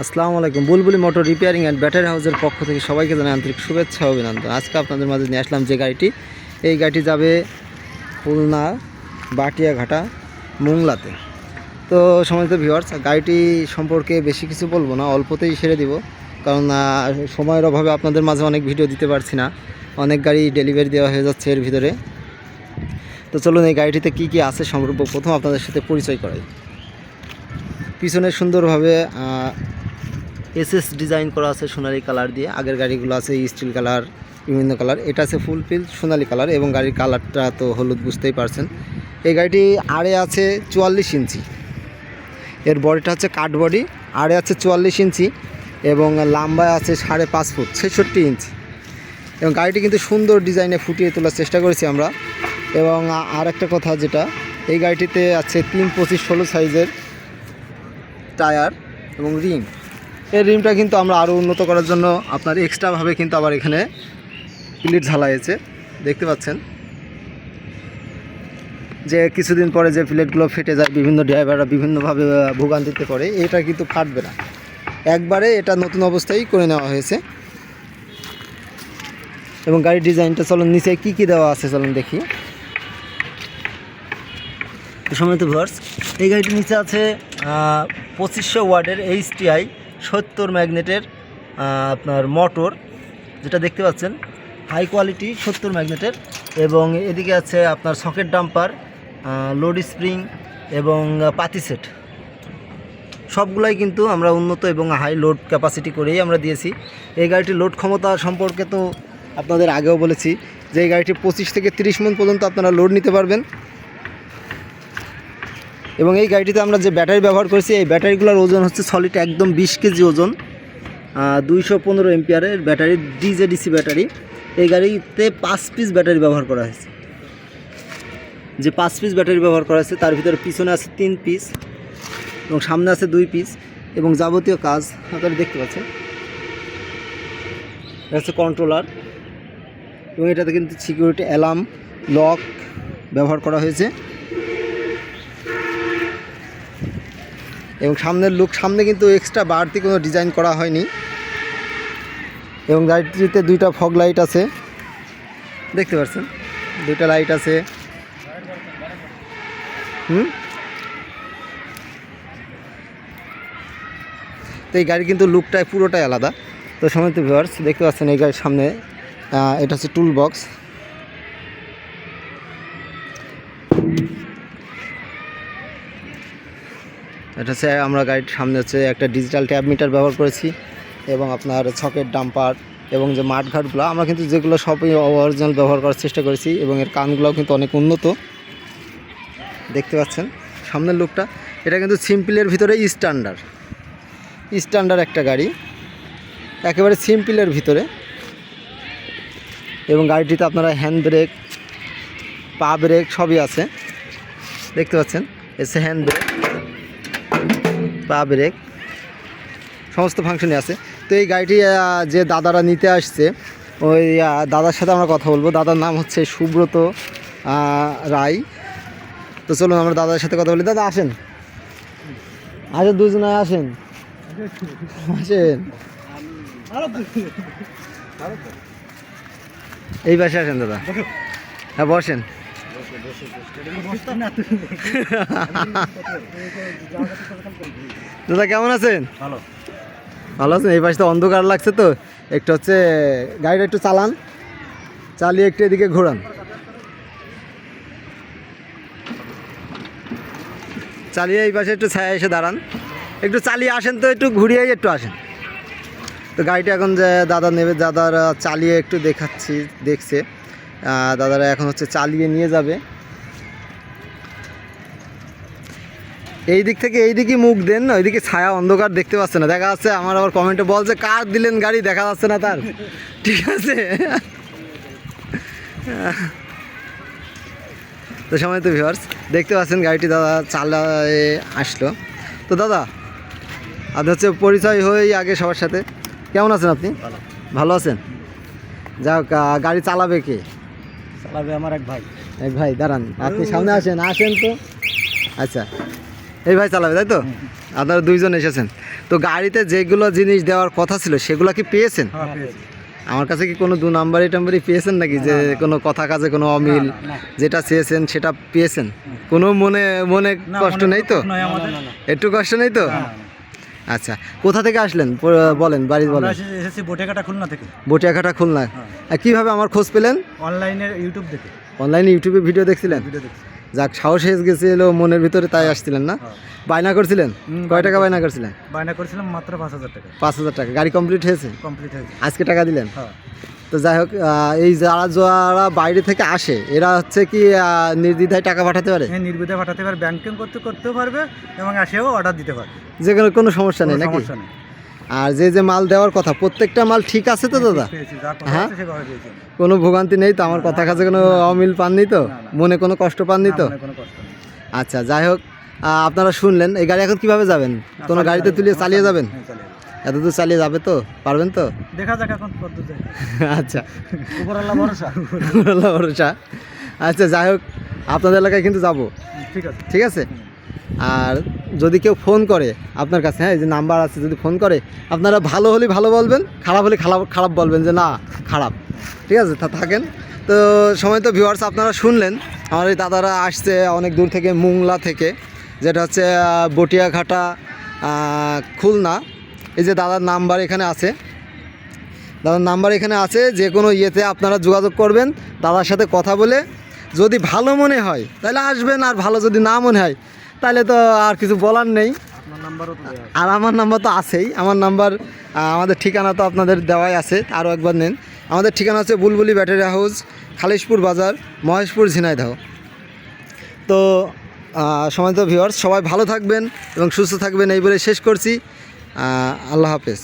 আসসালামু আলাইকুম। বুলবুলি মোটর রিপেয়ারিং অ্যান্ড ব্যাটারি হাউসের পক্ষ থেকে সবাইকে জানাই আন্তরিক শুভেচ্ছা ও অভিনন্দন। আজকে আপনাদের মাঝে নিয়ে আসলাম যে গাড়িটি, এই গাড়িটি যাবে খুলনা বাটিয়াঘাটা মোংলাতে। তো সম্মানিত ভিউয়ার্স, গাড়িটি সম্পর্কে বেশি কিছু বলবো না, অল্পতেই সেরে দিব, কারণ সময়ের অভাবে আপনাদের মাঝে অনেক ভিডিও দিতে পারছি না। অনেক গাড়ি ডেলিভারি দেওয়া হয়ে যাচ্ছে এর ভিতরে। তো চলুন এই গাড়িটিতে কি কি আছে প্রথম আপনাদের সাথে পরিচয় করাই। পিছনে সুন্দরভাবে এসএস ডিজাইন করা আছে সোনালি কালার দিয়ে। আগের গাড়িগুলো আছে স্টিল কালার, বিভিন্ন কালার। এটা আছে ফুল ফিল সোনালি কালার এবং গাড়ির কালারটা তো হলুদ, বুঝতেই পারছেন। এই গাড়িটি আড়ে আছে 44 ইঞ্চি, এর বডিটা হচ্ছে কাঠ বডি। আড়ে আছে 44 ইঞ্চি এবং লম্বায় আছে 5.5 ফুট 66 ইঞ্চি। এবং গাড়িটি কিন্তু সুন্দর ডিজাইনে ফুটিয়ে তোলার চেষ্টা করেছি আমরা। এবং আর একটা কথা, যেটা এই গাড়িটিতে আছে 3/25/16 সাইজের টায়ার এবং রিম। এই রিমটা কিন্তু আমরা আরও উন্নত করার জন্য আপনার এক্সট্রাভাবে কিন্তু আবার এখানে প্লেট ঝালাইছে, দেখতে পাচ্ছেন। যে কিছুদিন পরে যে প্লেটগুলো ফেটে যায়, বিভিন্ন ড্রাইভাররা বিভিন্নভাবে ভোগান্তিতে পড়ে, এটা কিন্তু ফাটবে না, একবারে এটা নতুন অবস্থায় করে নেওয়া হয়েছে। এবং গাড়ির ডিজাইনটা চলুন নিচে কি কি দেওয়া আছে চলুন দেখি। সম্মানিত ভিউয়ার্স, এই গাড়িটির নিচে আছে 2500 ওয়াটের HTI 70 ম্যাগনেটের আপনার মোটর, যেটা দেখতে পাচ্ছেন হাই কোয়ালিটি 70 ম্যাগনেটের। এবং এদিকে আছে আপনার সকেট ডাম্পার, লোড স্প্রিং এবং পাতি সেট, সবগুলাই কিন্তু আমরা উন্নত এবং হাই লোড ক্যাপাসিটি করেই আমরা দিয়েছি। এই গাড়িটির লোড ক্ষমতা সম্পর্কে তো আপনাদের আগেও বলেছি যে এই গাড়িটি 25 থেকে 30 মণ পর্যন্ত আপনারা লোড নিতে পারবেন। এবং এই গাড়িটিতে আমরা যে ব্যাটারি ব্যবহার করেছি, এই ব্যাটারিগুলোর ওজন হচ্ছে সলিড একদম 20 কেজি ওজন, 215 এম্পিয়ারের ব্যাটারি, ডিজেডিসি ব্যাটারি। এই গাড়িতে 5 পিস ব্যাটারি ব্যবহার করা হয়েছে। যে 5 পিস ব্যাটারি ব্যবহার করা হয়েছে তার ভিতরে পিছনে আছে 3 পিস এবং সামনে আছে 2 পিস। এবং যাবতীয় কাজ আপনারা দেখতে পাচ্ছেন। এটা হচ্ছে কন্ট্রোলার এবং এটাতে কিন্তু সিকিউরিটি অ্যালার্ম, লক ব্যবহার করা হয়েছে। এবং সামনের লুক, সামনে কিন্তু এক্সট্রা বাড়তি কোনো ডিজাইন করা হয়নি। এবং গাড়িটিতে 2টা ফগ লাইট আছে, দেখতে পাচ্ছেন, 2টা লাইট আছে। তো এই গাড়ি কিন্তু লুকটাই পুরোটাই আলাদা। তো সম্মানিত ভিউয়ার্স, দেখতে পাচ্ছেন এই গাড়ির সামনে এটা হচ্ছে টুল বক্স। এটা হচ্ছে আমরা গাড়ির সামনে হচ্ছে একটা ডিজিটাল ট্যাব মিটার ব্যবহার করেছি এবং আপনার সকেট ডাম্পার এবং যে মাঠঘাটগুলো আমরা কিন্তু যেগুলো সবই অরিজিনাল ব্যবহার করার চেষ্টা করেছি। এবং এর কানগুলোও কিন্তু অনেক উন্নত, দেখতে পাচ্ছেন সামনের লুকটা। এটা কিন্তু সিম্পলের ভিতরে স্ট্যান্ডার্ড একটা গাড়ি, একেবারে সিম্পলের ভিতরে। এবং গাড়িটিতে আপনারা হ্যান্ড ব্রেক, পা ব্রেক সবই আছে, দেখতে পাচ্ছেন। এসে হ্যান্ড ব্রেক, পা ব্রেক সমস্ত ফাংশনই আছে। তো এই গাড়িটি যে দাদারা নিতে আসছে, ওই দাদার সাথে আমরা কথা বলবো। দাদার নাম হচ্ছে সুব্রত রায়। তো চলুন আমরা দাদার সাথে কথা বলি। দাদা আসেন, দুজনে আসেন। এই পাশে আসেন দাদা। হ্যাঁ বসেন। দাদা কেমন আছেন? ভালো আছেন? এই পাশটা অন্ধকার লাগছে তো একটু হচ্ছে গাড়িটা একটু চালিয়ে একটু এদিকে ঘোরান। চালিয়ে এই পাশে একটু ছায়া এসে দাঁড়ান, একটু চালিয়ে আসেন, তো একটু ঘুরিয়ে একটু আসেন। তো গাড়িটা এখন যে দাদা নেবে, দাদারা চালিয়ে একটু দেখছে দাদারা এখন হচ্ছে চালিয়ে নিয়ে যাবে। এই দিক থেকে এই দিকে মুখ দেন, ওইদিকে ছায়া অন্ধকার দেখতে পাচ্ছে না, দেখা যাচ্ছে। আমার আবার কমেন্টে বলছে কার দিলেন গাড়ি, দেখা যাচ্ছে না তার, ঠিক আছে। তো সময় তো ভিউয়ার্স দেখতে পাচ্ছেন গাড়িটি দাদা চালায় আসলো। তো দাদা আপনি হচ্ছে পরিচয় হয়ে আগে সবার সাথে। কেমন আছেন আপনি? ভালো আছেন? যাক, গাড়ি চালাবে কে? চালাবে আমার এক ভাই। দাঁড়ান, আপনি সামনে আসেন তো। আচ্ছা, এই ভাই চালাবে, তাই তো? আপনারা দুইজন এসেছেন। তো গাড়িতে যেগুলো জিনিস দেওয়ার কথা ছিল সেগুলো কি পেয়েছেন? হ্যাঁ পেয়েছি। আমার কাছে কি কোনো 2 নাম্বারি টাম্বারি পেয়েছেন নাকি, যে কোনো কথা কাজে কোনো অমিল, না, না। যেটা চেয়েছেন সেটা পেয়েছেন? কোনো মনে মনে না, কষ্ট মনে নেই তো? নয় আমাদের। একটু কষ্ট নেই তো? না, না, আচ্ছা, কোথা থেকে আসলেন বলেন, বাড়ি আমরা বলেন। এসেছি বটেকাটা খুলনা থেকে। বটিয়াঘাটা খুলনা। হ্যাঁ। আর কিভাবে আমার খোঁজ পেলেন? অনলাইনে ইউটিউব দেখে অনলাইনে ইউটিউবে ভিডিও দেখছিলেন? ভিডিও দেখছি। যাক, সাহস হয়ে গেছিল মনের ভিতরে, তাই আসছিলেন না? হ্যাঁ। বায়না করছিলেন? হুম, কয় টাকা বায়না বায়না করছিলেন? বায়না করেছিলাম মাত্র 5,000 টাকা। 5,000 টাকা। গাড়ি কমপ্লিট হয়েছে? কমপ্লিট হয়েছে। আজকে টাকা দিলেন? হ্যাঁ। তো যাই হোক, এই যারা যারা বাইরে থেকে আসে এরা হচ্ছে কি নির্দ্বিধায় টাকা পাঠাতে পারে? হ্যাঁ, নির্বিধা পাঠাতে পারবে, ব্যাংকিং করতেও পারবে এবং আসেও অর্ডার দিতে পারবে। যে কোনো সমস্যা নেই কোনো নাকি? সমস্যা নেই। আর যে মাল দেওয়ার কথা প্রত্যেকটা মাল ঠিক আছে তো দাদা? পেয়েছি, যা কথা হ্যাঁ? হচ্ছে সেভাবে পেয়েছি। কোনো ভোগান্তি নেই তো? আমার কথা কাছে কোনো অমিল পাননি তো? না, না। মনে কোনো কষ্ট পাননি তো? না, মনে কোনো কষ্ট নেই। আচ্ছা, যাই হোক, আপনারা শুনলেন। এই গাড়ি এখন কিভাবে যাবেন? কোনো গাড়িতে তুলে চালিয়ে যাবেন? হ্যাঁ, চালিয়ে যাবো। এত দূর চালিয়ে যাবে তো? পারবেন তো? দেখা যাক এখন পদ্ধতি। আচ্ছা, উপরওয়ালা ভরসা। আল্লাহ ভরসা। আচ্ছা, যাই হোক, আপনাদের এলাকায় কিন্তু যাব, ঠিক আছে। ঠিক আছে? আর যদি কেউ ফোন করে আপনার কাছে, হ্যাঁ, এই যে নাম্বার আছে, যদি ফোন করে আপনারা ভালো হলে ভালো বলবেন, খারাপ হলে খারাপ বলবেন, যে না খারাপ, ঠিক আছে? থাকেন তো। সময় তো ভিউয়ার্স, আপনারা শুনলেন আমার এই দাদারা আসছে অনেক দূর থেকে, মুংলা থেকে, যেটা হচ্ছে বটিয়াঘাটা খুলনা। এই যে দাদার নাম্বার এখানে আছে, দাদার নাম্বার এখানে আছে, যে কোনো ইয়েতে আপনারা যোগাযোগ করবেন, দাদার সাথে কথা বলে যদি ভালো মনে হয় তাহলে আসবেন, আর ভালো যদি না মনে হয় তাহলে তো আর কিছু বলার নেই। আপনার নাম্বারও তো দেওয়া আছে। আর আমার নাম্বার তো আছেই, আমার নাম্বার, আমাদের ঠিকানা তো আপনাদের দেওয়াই আছে, আরও একবার নেন। আমাদের ঠিকানা হচ্ছে বুলবুলি ব্যাটারি হাউস, খালিশপুর বাজার, মহেশপুর, ঝিনাইদহ। তো সময় তো ভিউয়ার্স, সবাই ভালো থাকবেন এবং সুস্থ থাকবেন, এই বলে শেষ করছি। আল্লাহ হাফেজ।